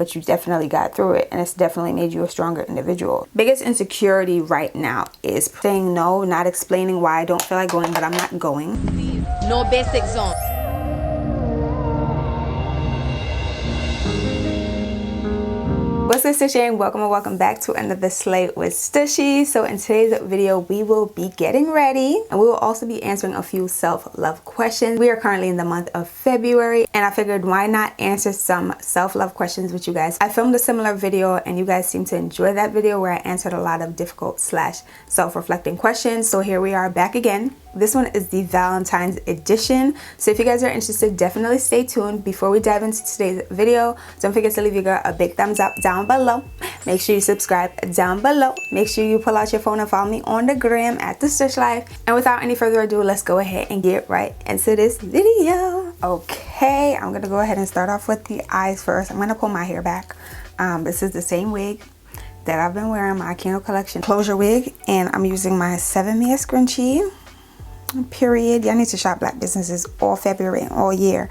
but you definitely got through it, and it's definitely made you a stronger individual. Biggest insecurity right now is saying no, not explaining why I don't feel like going, but I'm not going. No basic zone. What's good, Stush gang? Welcome and welcome back to another Slay with Stushy. So in today's video, we will be getting ready, and we will also be answering a few self-love questions. We are currently in the month of February, and I figured why not answer some self-love questions with you guys. I filmed a similar video, and you guys seem to enjoy that video where I answered a lot of difficult / self-reflecting questions. So here we are back again. This one is the Valentine's edition. So if you guys are interested, definitely stay tuned. Before we dive into today's video, don't forget to leave your girl a big thumbs up down below. Make sure you subscribe down below. Make sure you pull out your phone and follow me on the gram at the Stush Life. And without any further ado, let's go ahead and get right into this video. Okay, I'm gonna go ahead and start off with the eyes first. I'm gonna pull my hair back. This is the same wig that I've been wearing, my Candle Collection closure wig, and I'm using my 7-Mia scrunchie. Period. Y'all need to shop black businesses all February and all year,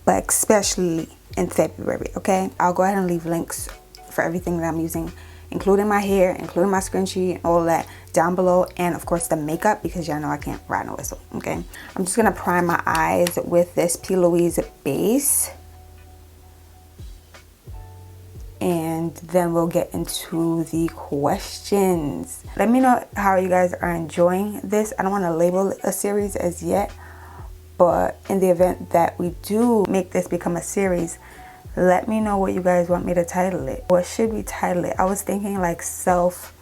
but especially in February. Okay, I'll go ahead and leave links for everything that I'm using, including my hair, including my scrunchie, all that down below, and of course the makeup, because y'all know I can't ride no whistle. Okay, I'm just gonna prime my eyes with this P. Louise base, and then we'll get into the questions. Let me know how you guys are enjoying this. I don't want to label it a series as yet, but in the event that we do make this become a series, let me know what you guys want me to title it. What should we title it? I was thinking like self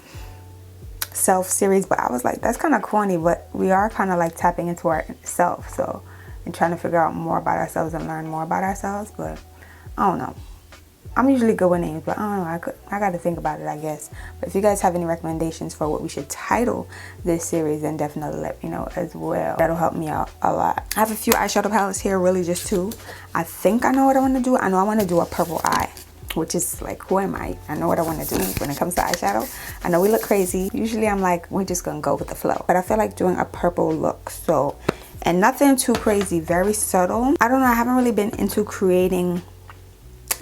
series, but I was like, that's kind of corny, but we are kind of like tapping into ourself, so, and trying to figure out more about ourselves and learn more about ourselves. But I don't know, I'm usually good with names, but I don't know, I got to think about it, I guess. But if you guys have any recommendations for what we should title this series, then definitely let me know as well. That'll help me out a lot. I have a few eyeshadow palettes here, really just two. I think I know what I want to do. I know I want to do a purple eye, which is like, who am I? I know what I want to do when it comes to eyeshadow. I know we look crazy. Usually I'm like, we're just going to go with the flow. But I feel like doing a purple look, so, and nothing too crazy, very subtle. I don't know, I haven't really been into creating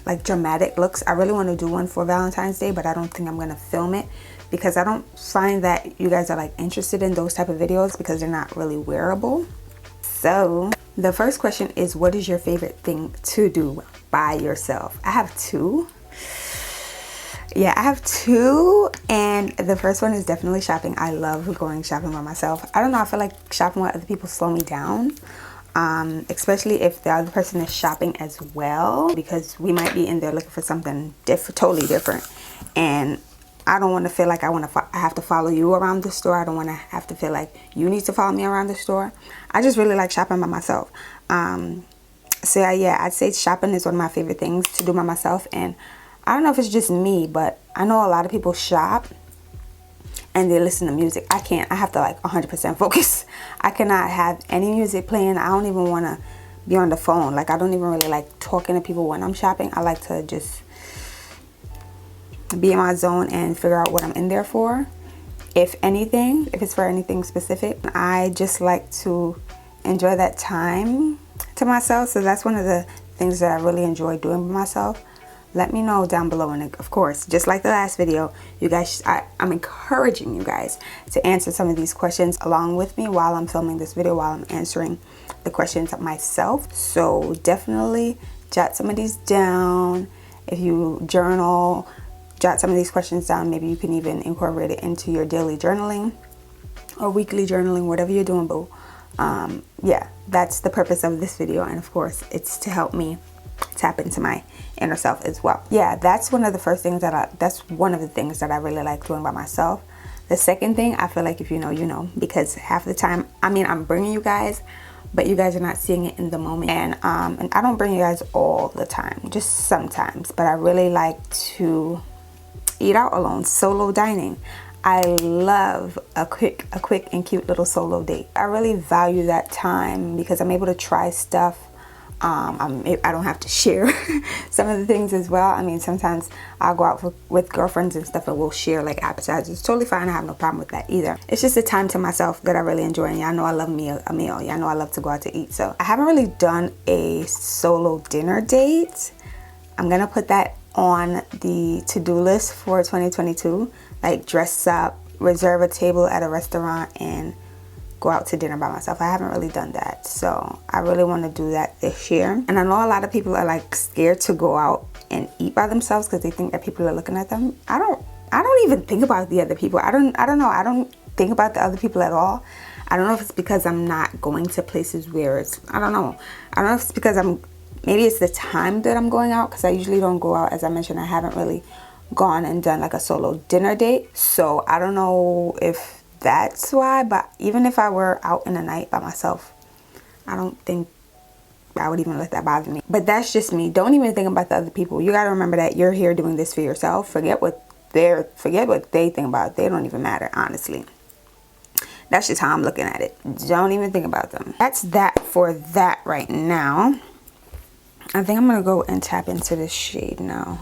like dramatic looks. I really want to do one for Valentine's Day, but I don't think I'm gonna film it because I don't find that you guys are like interested in those type of videos because they're not really wearable. So the first question is, what is your favorite thing to do by yourself? I have two. Yeah, I have two, and the first one is definitely shopping. I love going shopping by myself. I don't know, I feel like shopping with other people slow me down. Especially if the other person is shopping as well, because we might be in there looking for something totally different, and I don't want to feel like I have to follow you around the store. I don't want to have to feel like you need to follow me around the store. I just really like shopping by myself. So yeah, I'd say shopping is one of my favorite things to do by myself. And I don't know if it's just me, but I know a lot of people shop and they listen to music. I can't. I have to like 100% focus. I cannot have any music playing. I don't even want to be on the phone. Like, I don't even really like talking to people when I'm shopping. I like to just be in my zone and figure out what I'm in there for. If anything, if it's for anything specific, I just like to enjoy that time to myself. So that's one of the things that I really enjoy doing by myself. Let me know down below, and of course, just like the last video, you guys, I'm encouraging you guys to answer some of these questions along with me while I'm filming this video, while I'm answering the questions myself. So definitely jot some of these down. If you journal, jot some of these questions down. Maybe you can even incorporate it into your daily journaling or weekly journaling, whatever you're doing, boo. Yeah, that's the purpose of this video, and of course, it's to help me tap into my inner self as well. Yeah, that's one of the first things that's one of the things that I really like doing by myself. The second thing, I feel like if you know, you know, because half the time, I mean, I'm bringing you guys, but you guys are not seeing it in the moment. And I don't bring you guys all the time, just sometimes. But I really like to eat out alone, solo dining. I love a quick and cute little solo date. I really value that time because I'm able to try stuff. I don't have to share some of the things as well. I mean, sometimes I'll go out with girlfriends and stuff and we'll share like appetizers. It's totally fine. I have no problem with that either. It's just a time to myself that I really enjoy. And y'all know I love a meal. Y'all know I love to go out to eat. So I haven't really done a solo dinner date. I'm gonna put that on the to-do list for 2022. Like dress up, reserve a table at a restaurant, and go out to dinner by myself. I haven't really done that, so I really want to do that this year. And I know a lot of people are like scared to go out and eat by themselves because they think that people are looking at them. I don't even think about the other people. I don't know. I don't think about the other people at all. I don't know if it's because I'm not going to places where it's, I don't know if it's because maybe it's the time that I'm going out, because I usually don't go out. As I mentioned, I haven't really gone and done like a solo dinner date, so I don't know if that's why. But even if I were out in the night by myself, I don't think I would even let that bother me. But that's just me. Don't even think about the other people. You got to remember that you're here doing this for yourself. Forget what they think about it. They don't even matter, honestly. That's just how I'm looking at it. Don't even think about them. That's that for that right now. I think I'm gonna go and tap into this shade now.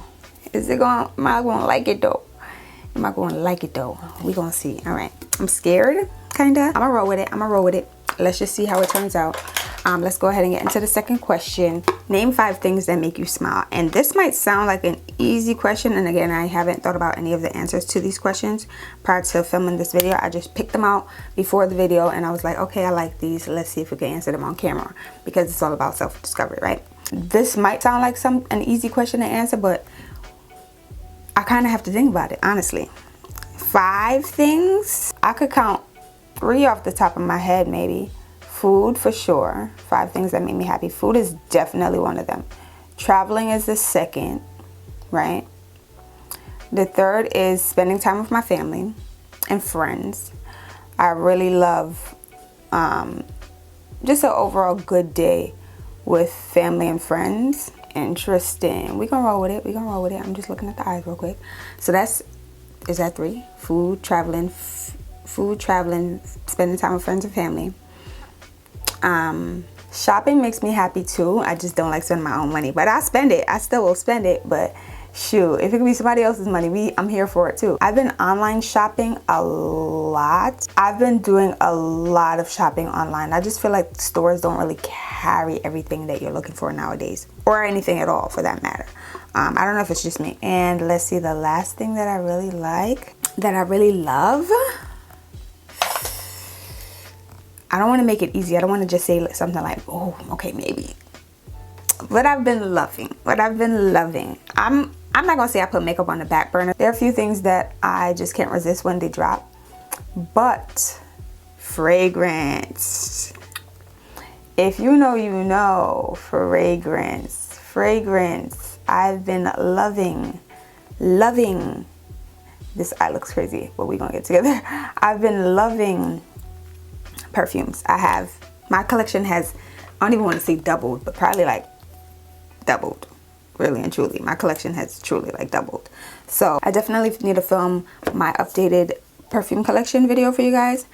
Am I gonna like it though? Am I gonna like it though? We gonna see. All right. I'm scared, kinda. I'm gonna roll with it. Let's just see how it turns out. Let's go ahead and get into the second question. Name 5 things that make you smile. And this might sound like an easy question. And again, I haven't thought about any of the answers to these questions prior to filming this video. I just picked them out before the video and I was like, okay, I like these. Let's see if we can answer them on camera, because it's all about self-discovery, right? This might sound like an easy question to answer, but I kind of have to think about it, honestly. 5 things, I could count 3 off the top of my head, maybe. Food, for sure. 5 things that make me happy. Food is definitely one of them. Traveling is the second, right? The third is spending time with my family and friends. I really love just an overall good day with family and friends. Interesting. We're gonna roll with it. I'm just looking at the eyes real quick. So is that 3? Food, traveling, spending time with friends and family. Shopping makes me happy too. I just don't like spending my own money, but I spend it. I still will spend it, but shoot, if it could be somebody else's money, I'm here for it too. I've been online shopping a lot. I've been doing a lot of shopping online. I just feel like stores don't really carry everything that you're looking for nowadays, or anything at all for that matter. I don't know if it's just me. And let's see, the last thing that I really like, that I really love, I don't want to make it easy. I don't want to just say something like, oh, okay, maybe. What I've been loving. I'm not going to say I put makeup on the back burner. There are a few things that I just can't resist when they drop. But fragrance. If you know, you know. Fragrance. I've been loving. This eye looks crazy, but we're going to get together. I've been loving perfumes. My collection has, I don't even want to say doubled, but probably like doubled, really and truly. My collection has truly like doubled. So I definitely need to film my updated perfume collection video for you guys.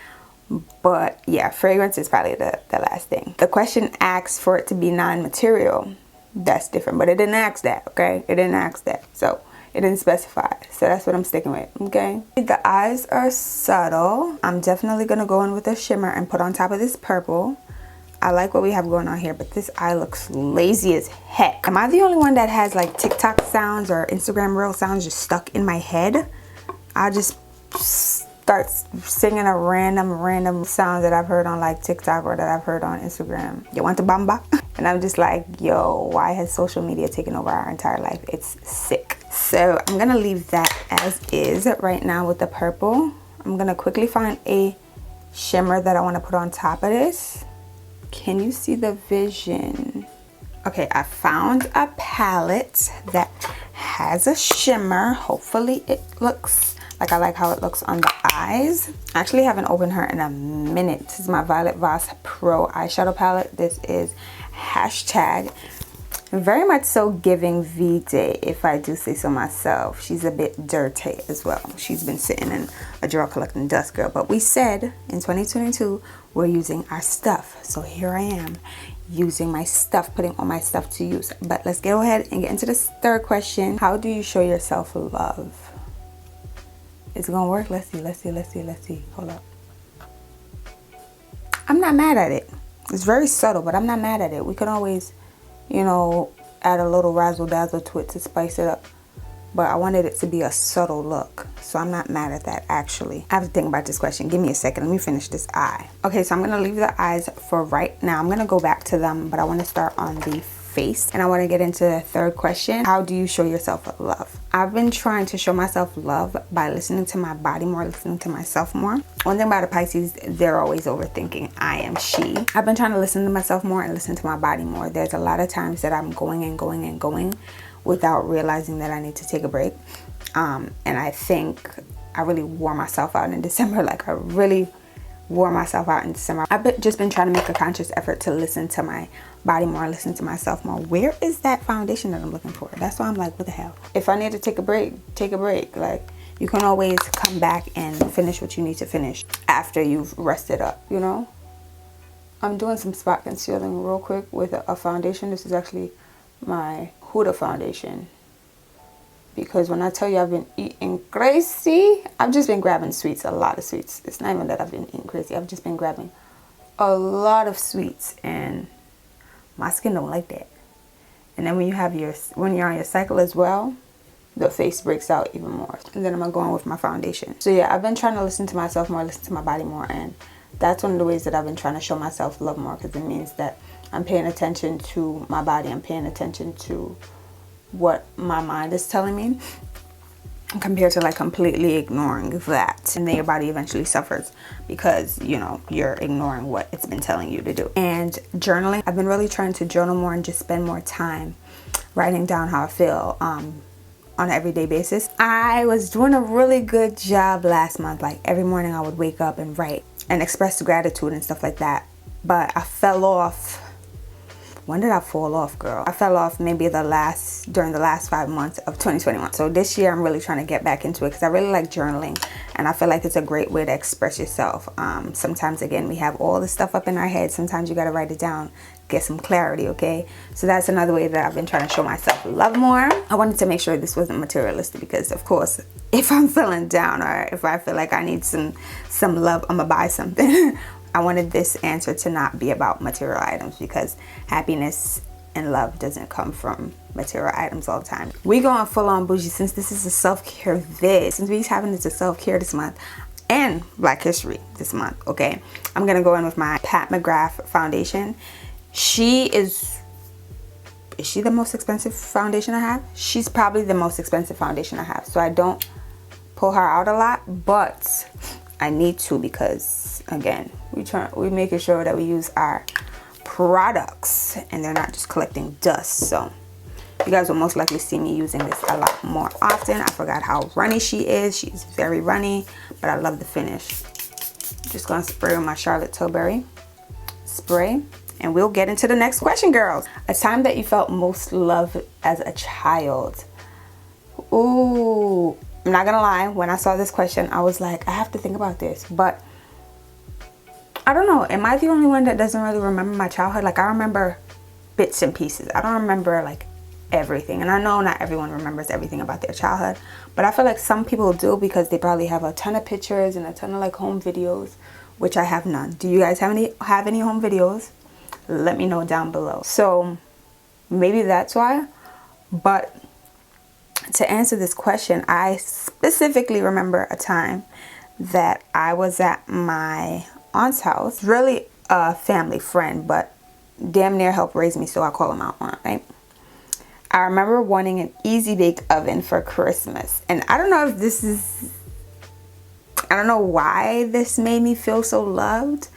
But yeah, fragrance is probably the last thing. The question asks for it to be non-material. That's different, but it didn't ask that, okay? It didn't ask that, so it didn't specify. So that's what I'm sticking with, okay? The eyes are subtle. I'm definitely gonna go in with a shimmer and put on top of this purple. I like what we have going on here, but this eye looks lazy as heck. Am I the only one that has like TikTok sounds or Instagram reel sounds just stuck in my head? I just start singing a random sound that I've heard on like TikTok or that I've heard on Instagram. You want the bamba? And I'm just like, yo, why has social media taken over our entire life? It's sick. So I'm gonna leave that as is right now with the purple. I'm gonna quickly find a shimmer that I want to put on top of this. Can you see the vision? Okay, I found a palette that has a shimmer. Hopefully it looks like I like how it looks on the eyes. I actually haven't opened her in a minute. This is my Violet Voss Pro eyeshadow palette. This is hashtag very much so giving Vday, if I do say so myself. She's a bit dirty as well. She's been sitting in a drawer collecting dust, girl. But we said in 2022 we're using our stuff. So here I am using my stuff, putting all my stuff to use. But let's go ahead and get into this third question. How do you show yourself love? Is it gonna work? Let's see. Hold up. I'm not mad at it. It's very subtle, but I'm not mad at it. We can always, you know, add a little razzle dazzle to it to spice it up but I wanted it to be a subtle look. So I'm not mad at that actually. I have to think about this question. Give me a second. Let me finish this eye. Okay, so I'm gonna leave the eyes for right now. I'm gonna go back to them, but I wanna start on the face. And I wanna get into the third question. How do you show yourself love? I've been trying to show myself love by listening to my body more, listening to myself more. One thing about a Pisces, they're always overthinking. I am she. I've been trying to listen to myself more and listen to my body more. There's a lot of times that I'm going and going and going without realizing that I need to take a break. And I think I really wore myself out in December. Like I really wore myself out in December. I've just been trying to make a conscious effort to listen to my body more, listen to myself more. Where is that foundation that I'm looking for? That's why I'm like, what the hell? If I need to take a break, take a break. Like you can always come back and finish what you need to finish after you've rested up, you know? I'm doing some spot concealing real quick with a foundation. This is actually my Huda foundation, because when I tell you I've been eating crazy, I've just been grabbing sweets, a lot of sweets. It's not even that I've been eating crazy. I've just been grabbing a lot of sweets, and my skin don't like that. And then when you're on your cycle as well, the face breaks out even more. And then I'm gonna go on with my foundation. So yeah, I've been trying to listen to myself more, listen to my body more, and that's one of the ways that I've been trying to show myself love more, because it means that I'm paying attention to my body. I'm paying attention to what my mind is telling me, compared to like completely ignoring that. And then your body eventually suffers because, you know, you're ignoring what it's been telling you to do. And journaling, I've been really trying to journal more and just spend more time writing down how I feel on an everyday basis. I was doing a really good job last month. Like every morning I would wake up and write and express gratitude and stuff like that. But I fell off. When did I fall off, girl? I fell off maybe during the last 5 months of 2021. So this year I'm really trying to get back into it, because I really like journaling, and I feel like it's a great way to express yourself. Sometimes, again, we have all this stuff up in our head. Sometimes you got to write it down, get some clarity, okay? So that's another way that I've been trying to show myself love more. I wanted to make sure this wasn't materialistic, because of course, if I'm feeling down or if I feel like I need some love, I'm gonna buy something. I wanted this answer to not be about material items, because happiness and love doesn't come from material items all the time. We going full on bougie since this is a self-care vid. Since we're having this self-care this month and Black History this month, okay? I'm gonna go in with my Pat McGrath foundation. Is she the most expensive foundation I have? She's probably the most expensive foundation I have. So I don't pull her out a lot, but I need to, because again, we making sure that we use our products and they're not just collecting dust. So you guys will most likely see me using this a lot more often. I forgot how runny she is. She's very runny, but I love the finish. Just gonna spray on my Charlotte Tilbury spray, and we'll get into the next question, girls. A time that you felt most loved as a child. Ooh, I'm not gonna lie, when I saw this question, I was like, I have to think about this. But I don't know, am I the only one that doesn't really remember my childhood? Like, I remember bits and pieces. I don't remember like everything. And I know not everyone remembers everything about their childhood, but I feel like some people do, because they probably have a ton of pictures and a ton of like home videos, which I have none. Do you guys have any home videos? Let me know down below. So maybe that's why. But to answer this question, I specifically remember a time that I was at my aunt's house. Really a family friend, but damn near helped raise me, so I call him out on it, right? I remember wanting an easy bake oven for Christmas. And I don't know if I don't know why this made me feel so loved.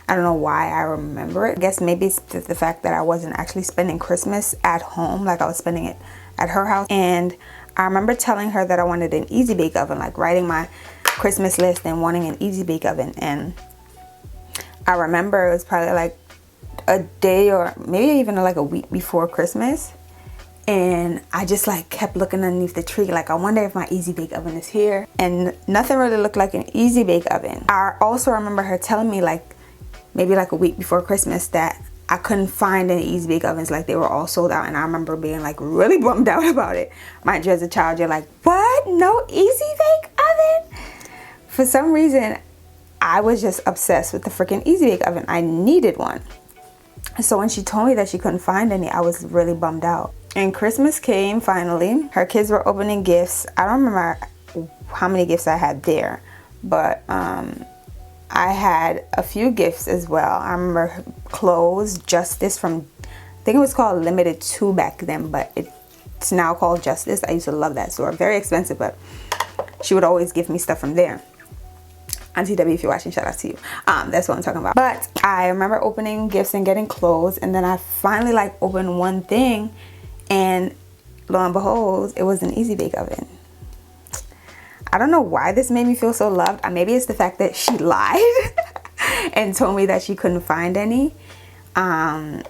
I don't know why I remember it. I guess maybe it's the fact that I wasn't actually spending Christmas at home, like I was spending it at her house. And I remember telling her that I wanted an easy bake oven, like writing my Christmas list and wanting an easy bake oven. And I remember it was probably like a day or maybe even like a week before Christmas. And I just like kept looking underneath the tree, like I wonder if my easy bake oven is here. And nothing really looked like an easy bake oven. I also remember her telling me like maybe like a week before Christmas that I couldn't find any easy bake ovens, like they were all sold out. And I remember being like really bummed out about it. Mind you, as a child, you're like, what? No easy bake oven? For some reason, I was just obsessed with the freaking easy bake oven. I needed one. So when she told me that she couldn't find any, I was really bummed out. And Christmas came finally. Her kids were opening gifts. I don't remember how many gifts I had there, but I had a few gifts as well. I remember clothes, Justice from, I think it was called Limited 2 back then, but it's now called Justice. I used to love that store. Very expensive, but she would always give me stuff from there. Auntie W, if you're watching, shout out to you. That's what I'm talking about. But I remember opening gifts and getting clothes, and then I finally like opened one thing, and lo and behold, it was an Easy Bake Oven. I don't know why this made me feel so loved. Maybe it's the fact that she lied and told me that she couldn't find any. And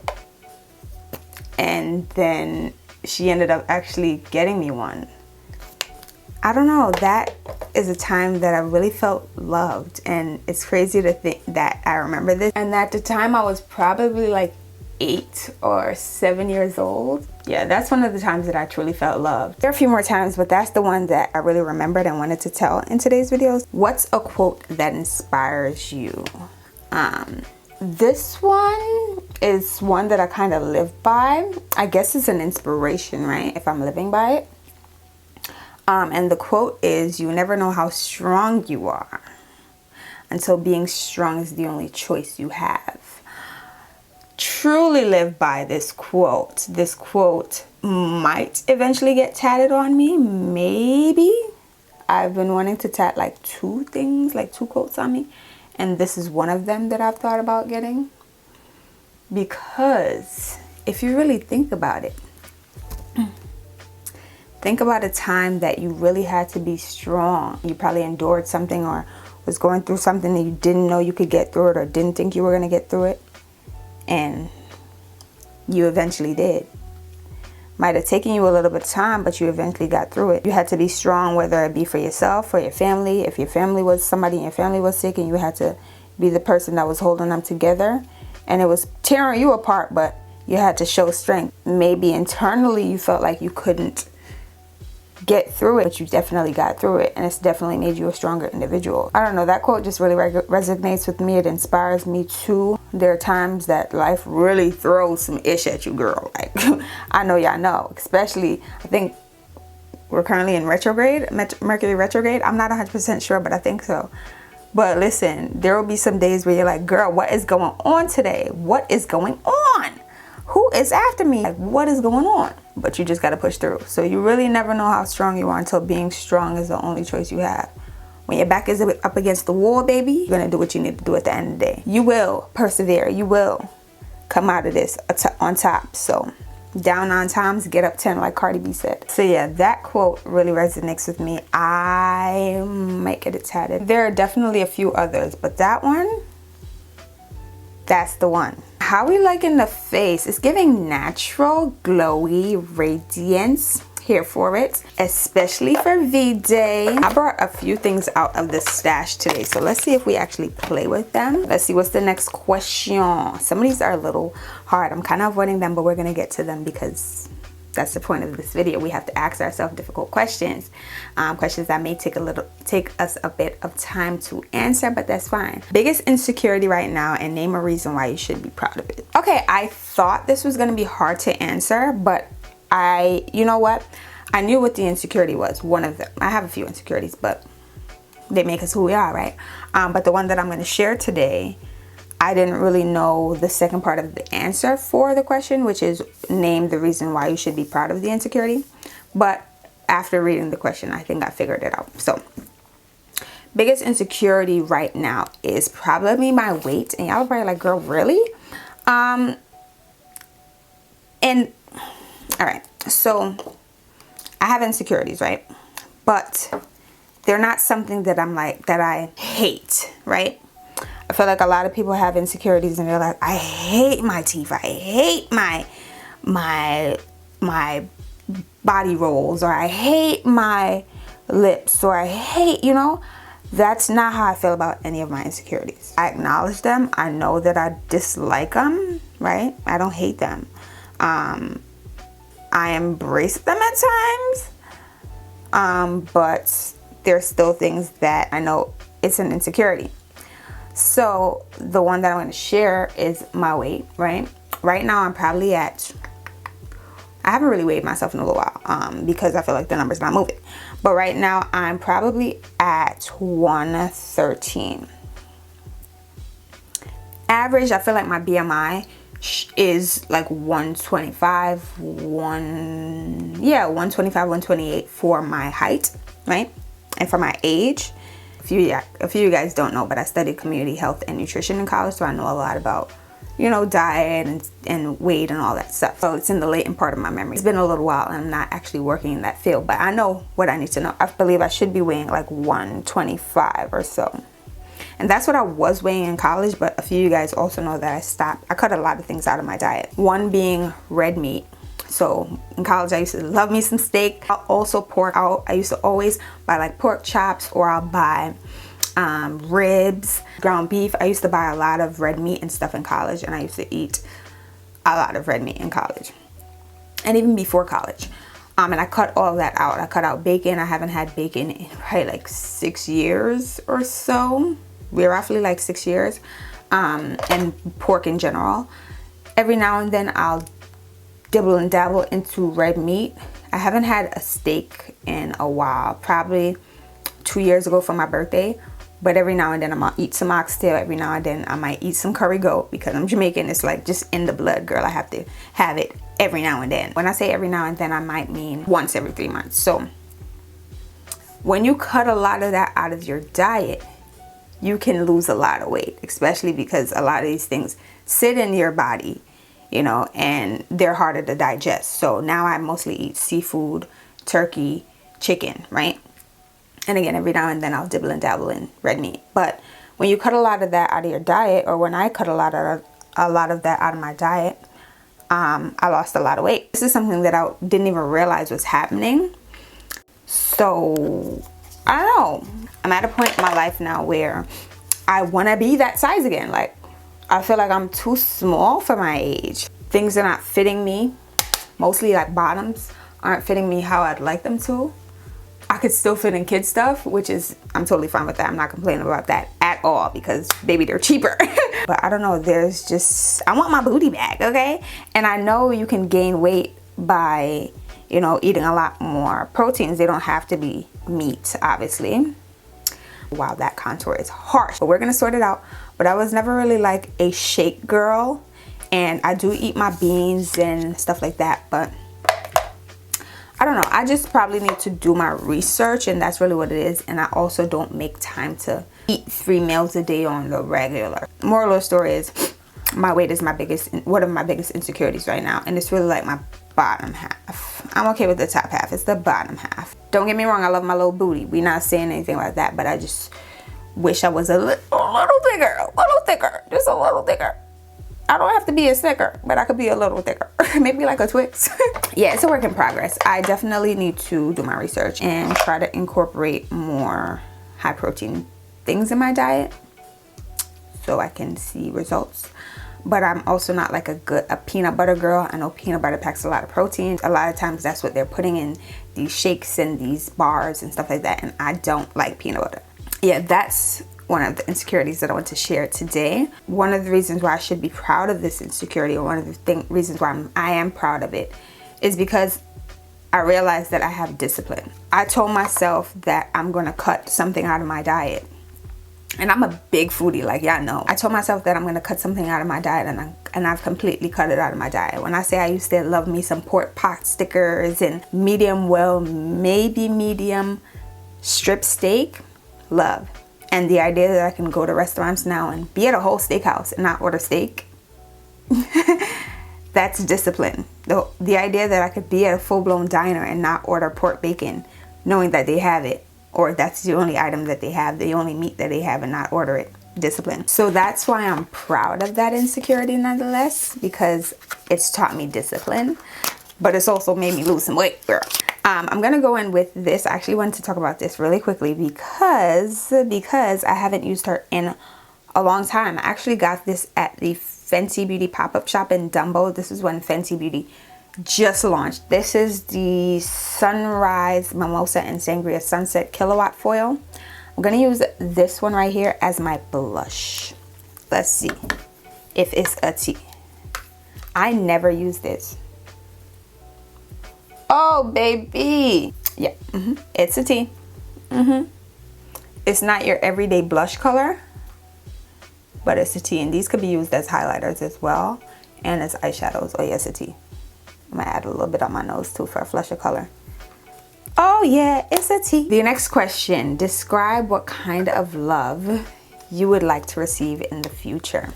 then she ended up actually getting me one. I don't know, that is a time that I really felt loved, and it's crazy to think that I remember this. And at the time I was probably like 8 or 7 years old. Yeah, that's one of the times that I truly felt loved. There are a few more times, but that's the one that I really remembered and wanted to tell in today's videos. What's a quote that inspires you? This one is one that I kind of live by. I guess it's an inspiration, right? If I'm living by it. And the quote is, you never know how strong you are until being strong is the only choice you have. Truly live by this quote. This quote might eventually get tatted on me. Maybe. I've been wanting to tat like 2 things, like 2 quotes on me. And this is one of them that I've thought about getting. Because if you really think about it, think about a time that you really had to be strong. You probably endured something or was going through something that you didn't know you could get through it or didn't think you were going to get through it. And you eventually did. Might have taken you a little bit of time, but you eventually got through it. You had to be strong, whether it be for yourself or your family. If your family was, somebody in your family was sick, and you had to be the person that was holding them together. And it was tearing you apart, but you had to show strength. Maybe internally you felt like you couldn't get through it, but you definitely got through it, and it's definitely made you a stronger individual. I don't know, that quote just really resonates with me. It inspires me too. There are times that life really throws some ish at you, girl. Like, I know y'all know, especially, I think we're currently in retrograde, Mercury retrograde. I'm not 100% sure, but I think so. But listen, there will be some days where you're like, girl, what is going on today? What is going on? Who is after me? Like, what is going on? But you just got to push through. So you really never know how strong you are until being strong is the only choice you have. When your back is up against the wall, baby, you're going to do what you need to do at the end of the day. You will persevere. You will come out of this on top. So down 9 times, get up 10, like Cardi B said. So yeah, that quote really resonates with me. I might get it tatted. There are definitely a few others, but that one, that's the one. How we like in the face? It's giving natural, glowy radiance. Here for it, especially for V-Day. I brought a few things out of the stash today, so let's see if we actually play with them. Let's see what's the next question. Some of these are a little hard. I'm kind of avoiding them, but we're gonna get to them because that's the point of this video. We have to ask ourselves difficult questions, questions that may take us a bit of time to answer, but that's fine. Biggest insecurity right now, and name a reason why you should be proud of it. Okay, I thought this was gonna be hard to answer, but you know what? I knew what the insecurity was. One of them. I have a few insecurities, but they make us who we are, right? But the one that I'm going to share today, I didn't really know the second part of the answer for the question, which is name the reason why you should be proud of the insecurity. But after reading the question, I think I figured it out. So, biggest insecurity right now is probably my weight. And y'all are probably like, girl, really? All right, so I have insecurities, right? But they're not something that I hate, right? I feel like a lot of people have insecurities and they're like, I hate my teeth, I hate my body rolls, or I hate my lips, or I hate, you know? That's not how I feel about any of my insecurities. I acknowledge them. I know that I dislike them, right? I don't hate them. I embrace them at times, but there's still things that I know it's an insecurity. So the one that I'm going to share is my weight, right? Right now I'm probably at, I haven't really weighed myself in a little while because I feel like the number's not moving. But right now I'm probably at 113. Average, I feel like my BMI is like 125, 125, 128 for my height, right? And for my age. A few of you guys don't know, but I studied community health and nutrition in college, so I know a lot about, you know, diet and weight and all that stuff. So it's in the latent part of my memory. It's been a little while and I'm not actually working in that field, but I know what I need to know. I believe I should be weighing like 125 or so. And that's what I was weighing in college, but a few of you guys also know that I stopped. I cut a lot of things out of my diet. One being red meat. So in college I used to love me some steak. I'll also pork out. I used to always buy like pork chops, or I'll buy ribs, ground beef. I used to buy a lot of red meat and stuff in college, and I used to eat a lot of red meat in college and even before college. And I cut all of that out. I cut out bacon. I haven't had bacon in probably like 6 years or so. We're roughly like 6 years. And pork in general. Every now and then I'll dibble and dabble into red meat. I haven't had a steak in a while, probably 2 years ago for my birthday. But every now and then I'm gonna eat some oxtail. Every now and then I might eat some curry goat, because I'm Jamaican. It's like just in the blood, girl. I have to have it every now and then. When I say every now and then, I might mean once every 3 months. So when you cut a lot of that out of your diet, you can lose a lot of weight, especially because a lot of these things sit in your body, you know, and they're harder to digest. So now I mostly eat seafood, turkey, chicken, right? And again, every now and then I'll dibble and dabble in red meat. But when you cut a lot of that out of your diet, or when I cut a lot of that out of my diet, I lost a lot of weight. This is something that I didn't even realize was happening. So I don't know. I'm at a point in my life now where I want to be that size again. Like, I feel like I'm too small for my age. Things are not fitting me. Mostly like bottoms aren't fitting me how I'd like them to. I could still fit in kid stuff, which is, I'm totally fine with that. I'm not complaining about that at all, because baby, they're cheaper. But I don't know, there's just, I want my booty back, okay? And I know you can gain weight by, you know, eating a lot more proteins. They don't have to be meat, obviously. Wow, that contour is harsh, but we're gonna sort it out. But I was never really like a shake girl, and I do eat my beans and stuff like that, but I don't know. I just probably need to do my research, and that's really what it is. And I also don't make time to eat 3 meals a day on the regular. Moral of the story is, my weight is one of my biggest insecurities right now, and it's really like my bottom half. I'm okay with the top half. It's the bottom half. Don't get me wrong, I love my little booty. We're not saying anything like that, but I just wish I was a little thicker, just a little thicker. I don't have to be a thicker, but I could be a little thicker. Maybe like a Twix. Yeah, it's a work in progress. I definitely need to do my research and try to incorporate more high protein things in my diet so I can see results. But I'm also not like a peanut butter girl. I know peanut butter packs a lot of protein. A lot of times that's what they're putting in these shakes and these bars and stuff like that, and I don't like peanut butter. Yeah, that's one of the insecurities that I want to share today. One of the reasons why I should be proud of this insecurity, or one of the reasons why I am proud of it, is because I realized that I have discipline. I told myself that I'm gonna cut something out of my diet. And I'm a big foodie, like y'all know. I told myself that I'm gonna cut something out of my diet, and I've completely cut it out of my diet. When I say I used to love me some pork pot stickers and medium well, maybe medium strip steak, love. And the idea that I can go to restaurants now and be at a whole steakhouse and not order steak, that's discipline. The idea that I could be at a full-blown diner and not order pork bacon, knowing that they have it, or that's the only item that they have, the only meat that they have, and not order it. Discipline. So that's why I'm proud of that insecurity nonetheless, because it's taught me discipline, but it's also made me lose some weight, girl. I'm gonna go in with this. I actually wanted to talk about this really quickly because I haven't used her in a long time. I actually got this at the Fenty Beauty pop-up shop in Dumbo. This is when Fenty Beauty just launched. This is the Sunrise Mimosa and Sangria Sunset Killawatt Foil. I'm gonna use this one right here as my blush. Let's see if it's a tea. I never use this. Oh, baby. Yeah, it's a T. It's not your everyday blush color, but it's a T. And these could be used as highlighters as well and as eyeshadows. Oh, yes, a T. I'm going to add a little bit on my nose too for a flush of color. Oh, yeah, it's a T. The next question. Describe what kind of love you would like to receive in the future.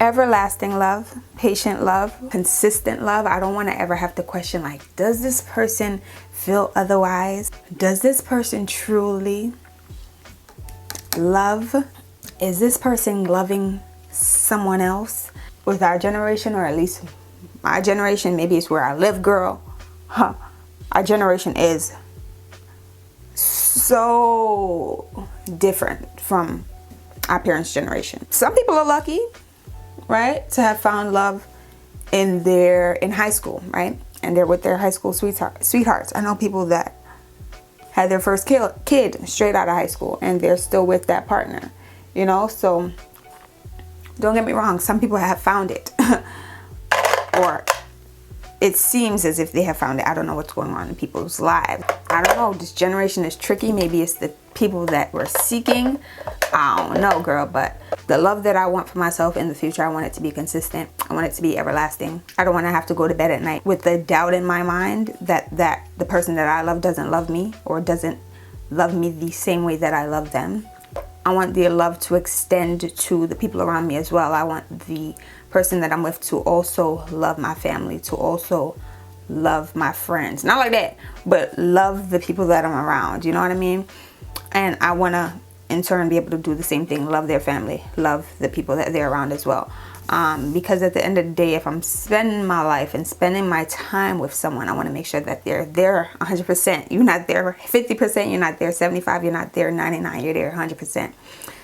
Everlasting love, patient love, consistent love. I don't want to ever have to question, like, does this person feel otherwise? Does this person truly love? Is this person loving someone else? With our generation, or at least my generation, maybe it's where I live, girl. Our generation is so different from our parents' generation. Some people are lucky, right, to have found love in high school, right? And they're with their high school sweethearts. I know people that had their first kid straight out of high school and they're still with that partner, you know? So don't get me wrong, some people have found it. Or it seems as if they have found it. I don't know what's going on in people's lives. I don't know, this generation is tricky. Maybe it's the people that we're seeking. I don't know, girl, but the love that I want for myself in the future, I want it to be consistent. I want it to be everlasting. I don't want to have to go to bed at night with the doubt in my mind that the person that I love doesn't love me, or doesn't love me the same way that I love them. I want the love to extend to the people around me as well. I want the person that I'm with to also love my family, to also love my friends. Not like that, but love the people that I'm around. You know what I mean? And I want to, in turn, be able to do the same thing. Love their family. Love the people that they're around as well. Because at the end of the day, if I'm spending my life and spending my time with someone, I want to make sure that they're there 100%. You're not there 50%. You're not there 75%. You're not there 99%. You're there 100%.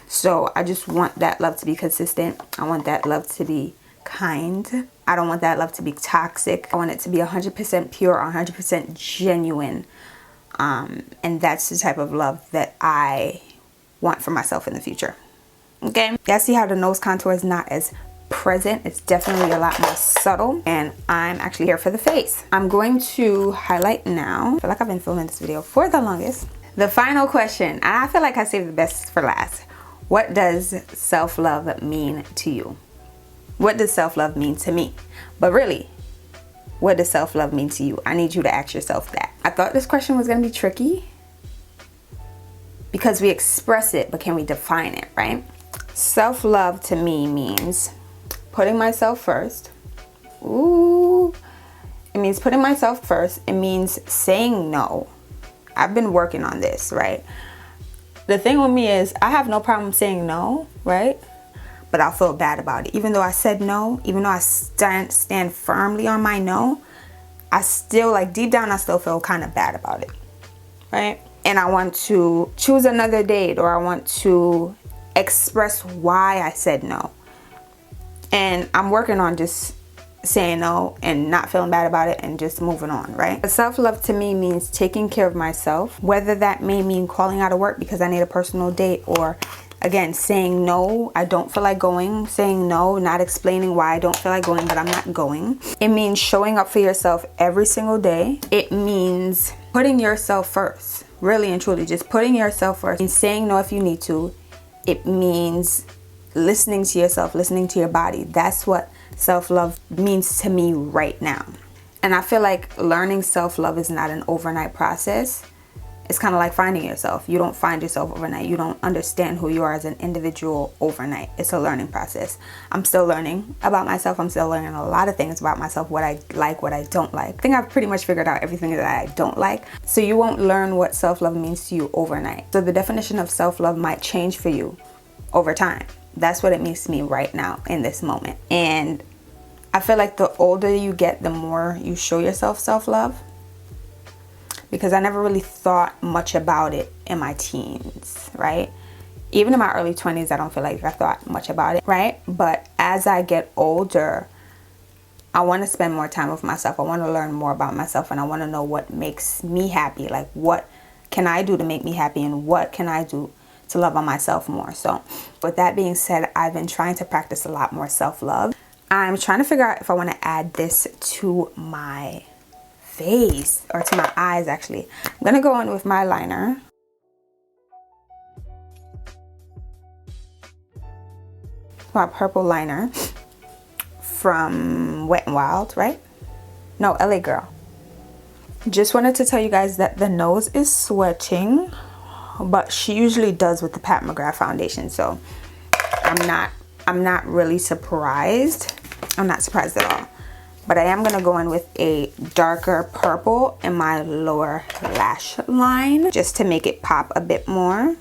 So I just want that love to be consistent. I want that love to be kind. I don't want that love to be toxic. I want it to be 100% pure, 100% genuine. And that's the type of love that I want for myself in the future. Okay, yeah, see how the nose contour is not as present. It's definitely a lot more subtle, and I'm actually here for the face. I'm going to highlight now. I feel like I've been filming this video for the longest. The final question, and I feel like I saved the best for last. What does self-love mean to you? What does self-love mean to me? But really, what does self-love mean to you? I need you to ask yourself that. I thought this question was going to be tricky because we express it, but can we define it, right? Self-love to me means putting myself first. Ooh. It means putting myself first. It means saying no. I've been working on this, right? The thing with me is I have no problem saying no, right? But I'll feel bad about it. Even though I said no, even though I stand firmly on my no, I still, like, deep down, I still feel kind of bad about it, right? And I want to choose another date, or I want to express why I said no. And I'm working on just saying no and not feeling bad about it and just moving on, right? Self-love to me means taking care of myself, whether that may mean calling out of work because I need a personal date, or again, saying no, I don't feel like going, saying no, not explaining why I don't feel like going, but I'm not going. It means showing up for yourself every single day. It means putting yourself first, really and truly, just putting yourself first, and saying no if you need to. It means listening to yourself, listening to your body. That's what self-love means to me right now. And I feel like learning self-love is not an overnight process. It's kind of like finding yourself. You don't find yourself overnight. You don't understand who you are as an individual overnight. It's a learning process. I'm still learning about myself. I'm still learning a lot of things about myself, what I like, what I don't like. I think I've pretty much figured out everything that I don't like. So you won't learn what self-love means to you overnight. So the definition of self-love might change for you over time. That's what it means to me right now in this moment. And I feel like the older you get, the more you show yourself self-love. Because I never really thought much about it in my teens, right? Even in my early 20s, I don't feel like I thought much about it, right? But as I get older, I want to spend more time with myself. I want to learn more about myself, and I want to know what makes me happy. Like, what can I do to make me happy, and what can I do to love on myself more? So with that being said, I've been trying to practice a lot more self-love. I'm trying to figure out if I want to add this to my face, or to my eyes actually. I'm gonna go in with my liner. My purple liner from Wet n Wild, right? No, LA Girl. Just wanted to tell you guys that the nose is sweating, but she usually does with the Pat McGrath foundation, so I'm not really surprised. I'm not surprised at all. But I am gonna go in with a darker purple in my lower lash line just to make it pop a bit more.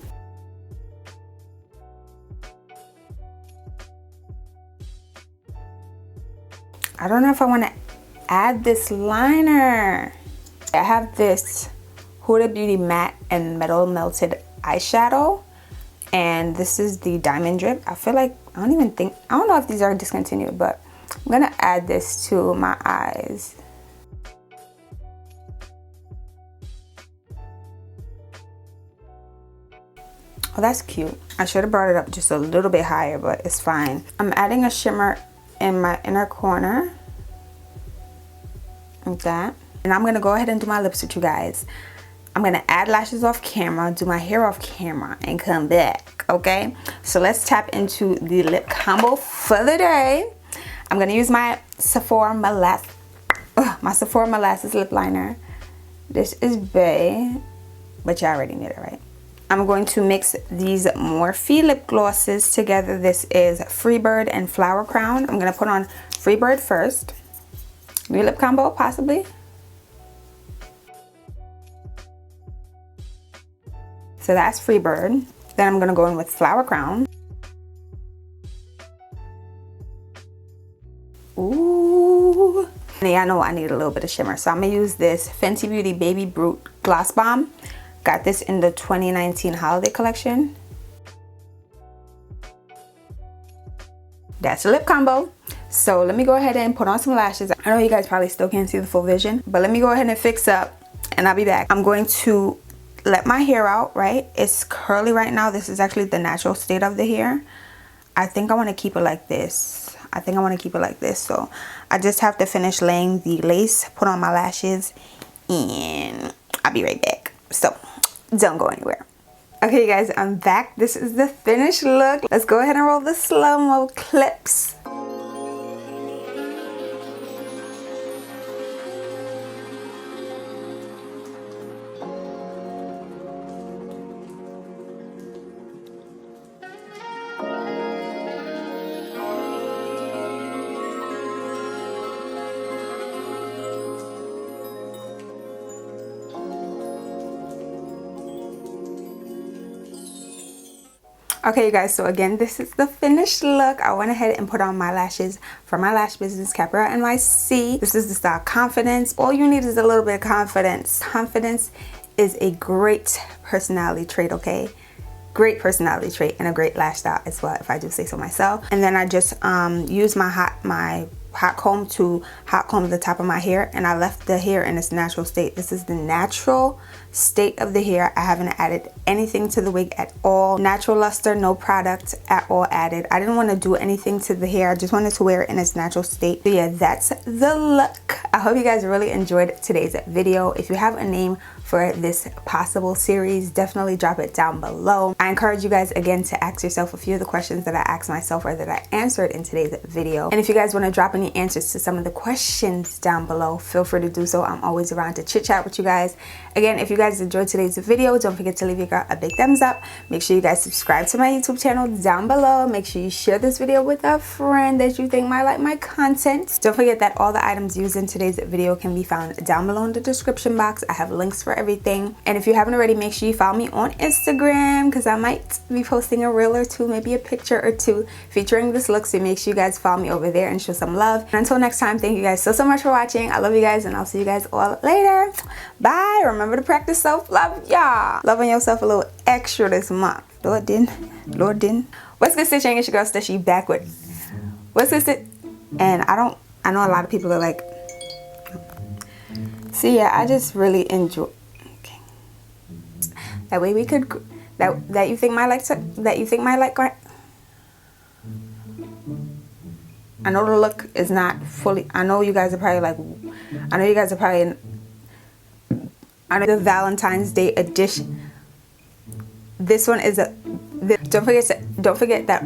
I don't know if I want to add this liner. I have this Huda Beauty matte and metal melted eyeshadow, and this is the diamond drip. I feel like I don't know if these are discontinued, but I'm gonna add this to my eyes. Oh, that's cute. I should have brought it up just a little bit higher, but it's fine. I'm adding a shimmer in my inner corner, like that. And I'm gonna go ahead and do my lips with you guys. I'm gonna add lashes off camera, do my hair off camera, and come back, okay? So let's tap into the lip combo for the day. I'm gonna use my Sephora Molasses lip liner. This is Bay, but you already knew it, right? I'm going to mix these Morphe lip glosses together. This is Freebird and Flower Crown. I'm gonna put on Freebird first. New lip combo, possibly. So that's Freebird. Then I'm gonna go in with Flower Crown. Ooh. And yeah, I know I need a little bit of shimmer, so I'm gonna use this Fenty Beauty Baby Brute Gloss Bomb. Got this in the 2019 holiday collection. That's a lip combo. So let me go ahead and put on some lashes. I know you guys probably still can't see the full vision, but let me go ahead and fix up and I'll be back. I'm going to let my hair out, right? It's curly right now. This is actually the natural state of the hair. I think I want to keep it like this. So I just have to finish laying the lace, put on my lashes, and I'll be right back. So don't go anywhere. Okay guys, I'm back. This is the finished look. Let's go ahead and roll the slow-mo clips. Okay you guys, so again, this is the finished look. I went ahead and put on my lashes from my lash business, Capra NYC. This is the style Confidence. All you need is a little bit of confidence. Confidence is a great personality trait, okay? Great personality trait and a great lash style as well, if I do say so myself. And then I just use my hot comb to hot comb the top of my hair, and I left the hair in its natural state. This is the natural state of the hair. I haven't added anything to the wig at all. Natural luster, no product at all added. I didn't want to do anything to the hair. I just wanted to wear it in its natural state. So yeah, that's the look. I hope you guys really enjoyed today's video. If you have a name for this possible series, definitely drop it down below. I encourage you guys again to ask yourself a few of the questions that I asked myself or that I answered in today's video. And if you guys want to drop any answers to some of the questions down below, feel free to do so. I'm always around to chit chat with you guys. Again, if you guys enjoyed today's video, don't forget to leave your girl a big thumbs up. Make sure you guys subscribe to my YouTube channel down below. Make sure you share this video with a friend that you think might like my content. Don't forget that all the items used in today's video can be found down below in the description box. I have links for everything. And if you haven't already, make sure you follow me on Instagram, because I might be posting a reel or two, maybe a picture or two featuring this look. So make sure you guys follow me over there and show some love. And until next time, thank you guys so much for watching. I love you guys, and I'll see you guys all later. Bye. Remember to practice self-love, y'all. Loving yourself a little extra this month. Lord didn't. What's good, stitching? It's your girl Stushy back with what's this? And I know a lot of people are like, see, yeah, I just really enjoy. Okay. That way we could that you think might like. I know the look is not fully. I know you guys are probably like. I know you guys are probably I know the Valentine's Day edition. This one is a. Don't forget that.